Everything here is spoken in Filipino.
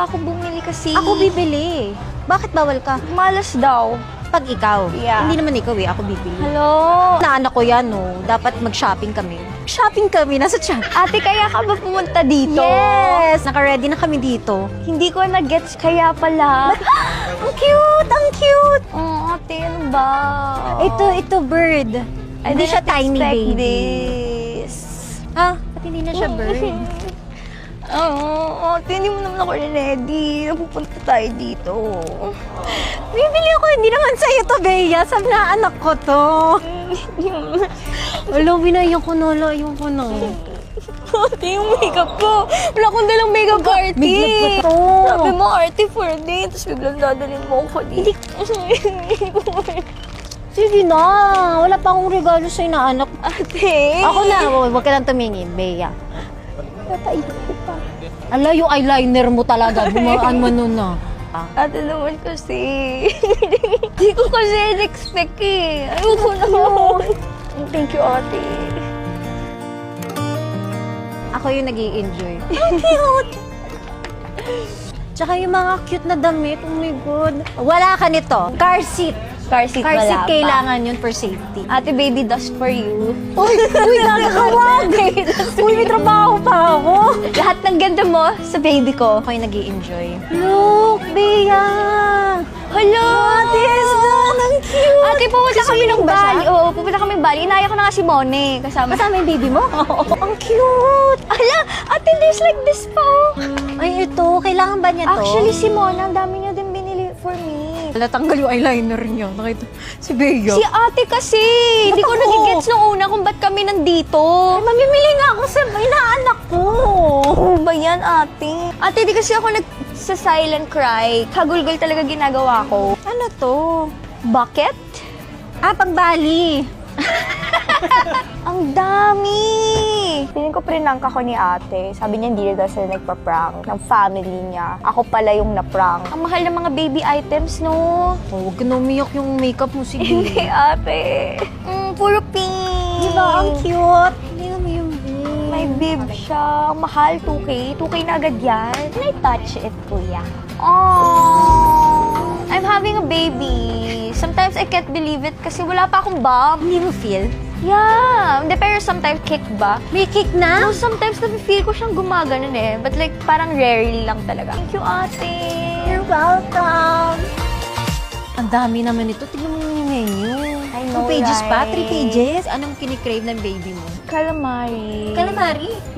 pa ako bumili kasi. Ako bibili. Bakit bawal ka? Malas daw. Pag ikaw. Yeah. Hindi naman ikaw eh, ako bibili. Hello? Naanak ko yan, no. Dapat mag-shopping kami. Shopping kami, nasa chat. Ate, kaya ka ba pumunta dito? Yes! Naka-ready na kami dito. Hindi ko na-gets kaya pala. Ang cute! Ang cute! Oh, ate, ano ba? Ito bird. I Hindi siya didn't tiny expect baby. this. Ha? Ba't hindi na siya bird? Oo, ate, hindi mo naman ako ready. Napupunta tayo dito. Bibili ako, hindi naman sa'yo to, Bea. Sabi na anak ko to. Alam, binayan ko na. Ayoko na. Ate, yung makeup ko. Wala akong dalang makeup artist. Biglag ko to. Sabi mo, arte for a day. Tapos biglang dadalhin mo ako dito. Sige na. Wala pa akong regalo sa'yo na anak. Ate. Ako na. Huwag ka lang tumingin, Bea. Tataiyak ko pa. Ala, yung eyeliner mo talaga. Bumaan mo nun na. Ate naman kasi. Hindi ko kasi in-expect eh. Ayoko na. Thank you, ate. Ako yung nag-i-enjoy. Ang cute! Tsaka yung mga cute na damit. Oh my God. Wala ka nito. Car seat. Car seat Car seat wala pa. kailangan yun for safety. Ate, baby dust for you. Uy, nakakawag! Uy, may trabaho pa ako. Lahat ng ganda mo sa baby ko. Ako yung nag-i-enjoy. Look, Bea! Hello! Ate, ang cute! Ate, pupunta kami ng Swimming ba Bali. siya? Oo, pupunta kami ng Bali. Inaya ko na nga si Mone. Kasama. Kasama yung baby mo? Ang cute! Ala, ate, there's like this pa. Ay, ito. Kailangan ba niya to? Actually, si Mona, ang dami niya din binili for me. Natanggal yung eyeliner niya. Nakita si Bea. Si ate kasi. Hindi ko Ba't ako? nagigets nung una kung ba't kami nandito. Mamimili nga ako sa inaanak ko. Ano ba yan, ate? Ate, di kasi ako sa silent cry. Kagulgol talaga ginagawa ko. Ano to? Bucket? Pang Bali. Ang dami! Feeling ko prinangk ako ni ate. Sabi niya hindi na daw sila nagpa-prank ng family niya. Ako pala yung na-prank. Ang mahal ng mga baby items, no? Huwag ka na umiyak yung makeup mo, sige. Hindi, ate. Puro pink. Diba? Ang cute. Hindi mo yung bib. May bib siya. Ang mahal, 2K. 2K na agad yan. Can I touch it, kuya? Oh, I'm having a baby. Sometimes I can't believe it kasi wala pa akong bump. Hindi mo feel? Yeah. Hindi, pero sometimes kick ba? May kick na? No, sometimes na-feel ko siyang gumaganon eh. But like, parang rarely lang talaga. Thank you, ate. You're welcome. Ang dami naman ito. Tignan mo yung menu. I know, 2 pages pa? right? 3 pages? Anong kinikrave ng baby mo? Calamari. Calamari?